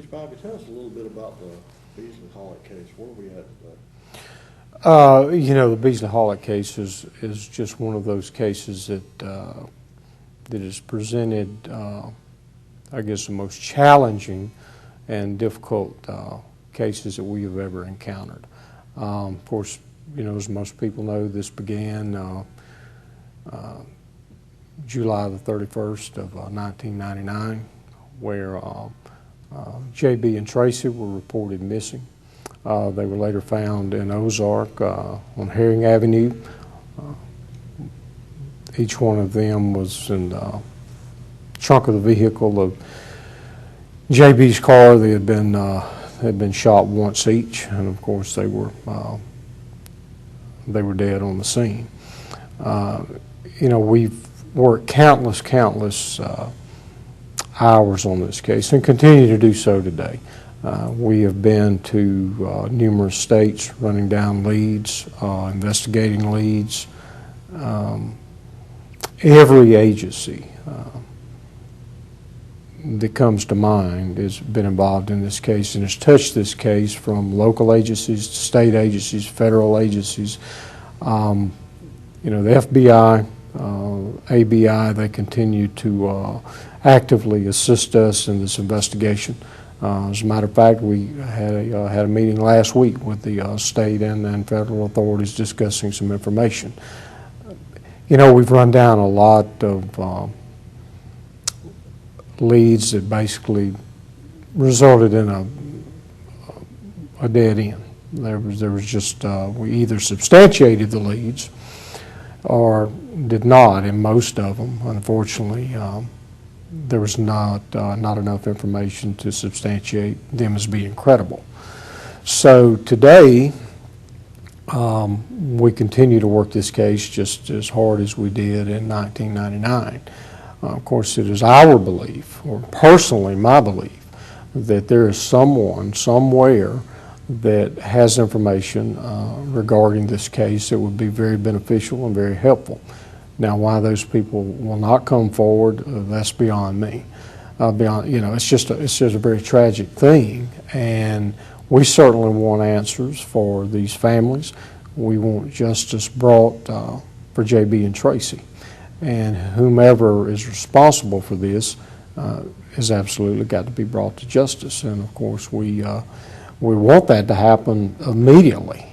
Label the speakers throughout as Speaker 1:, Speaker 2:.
Speaker 1: Chief Bobby, tell us a little bit about the Beasley Hawlett case. Where are we at today?
Speaker 2: The Beasley Hawlett case is just one of those cases that is presented, I guess, the most challenging and difficult cases that we have ever encountered. Of course, as most people know, this began July the 31st of 1999, where JB and Tracie were reported missing. They were later found in Ozark on Herring Avenue. Each one of them was in the trunk of the vehicle of JB's car. They had been shot once each, and of course they were dead on the scene. We've worked countless hours on this case and continue to do so today. We have been to numerous states running down leads, investigating leads. Every agency that comes to mind has been involved in this case and has touched this case, from local agencies to state agencies, federal agencies. The FBI, ABI, they continue to actively assist us in this investigation. As a matter of fact, we had a meeting last week with the state and federal authorities discussing some information. We've run down a lot of leads that basically resulted in a dead end. There was just, we either substantiated the leads or did not. In most of them, unfortunately, there was not enough information to substantiate them as being credible. So today, we continue to work this case just as hard as we did in 1999. Of course, it is our belief, or personally my belief, that there is someone somewhere that has information regarding this case that would be very beneficial and very helpful. Now, why those people will not come forward, that's beyond me. It's just a very tragic thing, and we certainly want answers for these families. We want justice brought for JB and Tracie, and whomever is responsible for this has absolutely got to be brought to justice. And of course, we want that to happen immediately.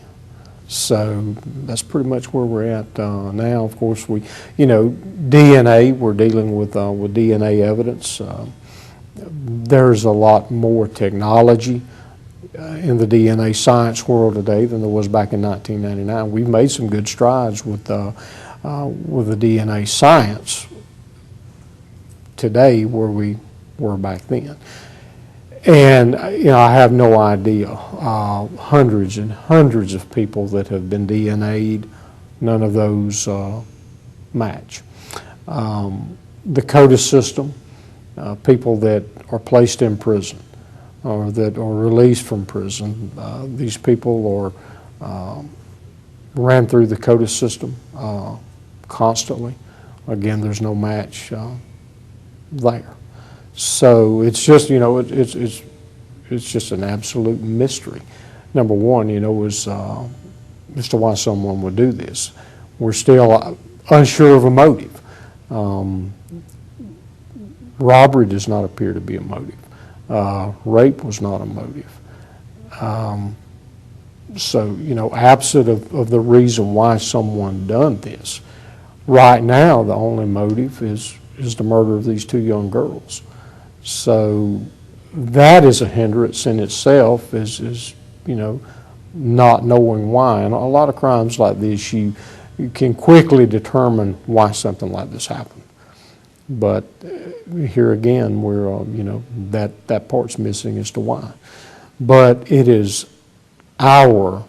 Speaker 2: So that's pretty much where we're at now. Of course, DNA, we're dealing with DNA evidence. There's a lot more technology in the DNA science world today than there was back in 1999. We've made some good strides with the DNA science today where we were back then. And I have no idea. Hundreds and hundreds of people that have been DNA'd, none of those match. The CODIS system, people that are placed in prison or that are released from prison, these people are ran through the CODIS system constantly. Again, there's no match there. So it's just, it's just an absolute mystery. Number one, as to why someone would do this. We're still unsure of a motive. Robbery does not appear to be a motive. Rape was not a motive. So, absent of the reason why someone done this, right now the only motive is the murder of these two young girls. So that is a hindrance in itself, is not knowing why. And a lot of crimes like this, you can quickly determine why something like this happened. But here again, we're that part's missing as to why. But it is our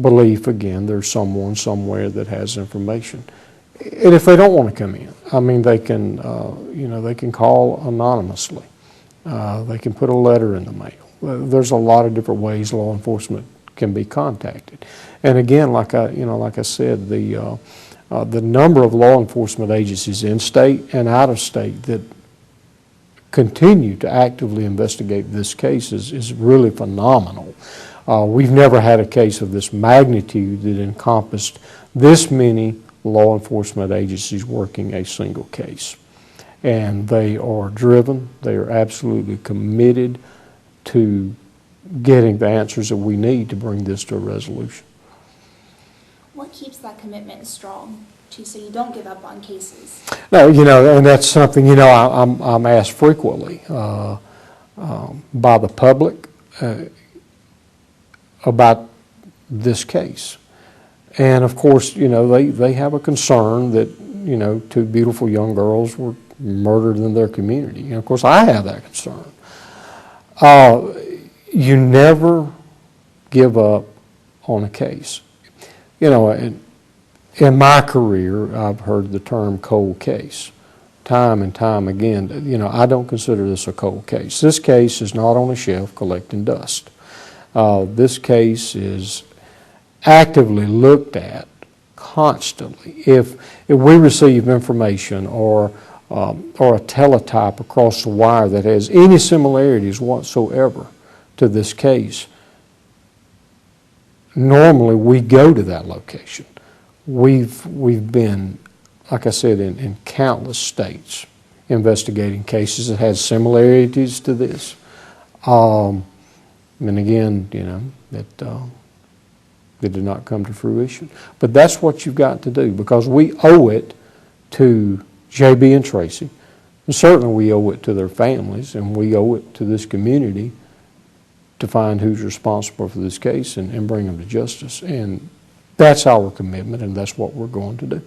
Speaker 2: belief, again, there's someone somewhere that has information. And if they don't want to come in, they can, they can call anonymously. They can put a letter in the mail. There's a lot of different ways law enforcement can be contacted. And again, like I said, the number of law enforcement agencies in state and out of state that continue to actively investigate this case is really phenomenal. We've never had a case of this magnitude that encompassed this many law enforcement agencies working a single case. And they are driven, they are absolutely committed to getting the answers that we need to bring this to a resolution.
Speaker 3: What keeps that commitment strong, so you don't give up on cases?
Speaker 2: No, and that's something, I'm asked frequently by the public about this case. And of course, they have a concern that, two beautiful young girls were murdered in their community. And of course, I have that concern. You never give up on a case. In my career, I've heard the term cold case time and time again. I don't consider this a cold case. This case is not on a shelf collecting dust. This case is actively looked at constantly. If we receive information or a teletype across the wire that has any similarities whatsoever to this case, normally we go to that location. We've been, like I said, in countless states investigating cases that had similarities to this. And again, that did not come to fruition. But that's what you've got to do, because we owe it to JB and Tracie, and certainly we owe it to their families, and we owe it to this community to find who's responsible for this case and bring them to justice. And that's our commitment, and that's what we're going to do.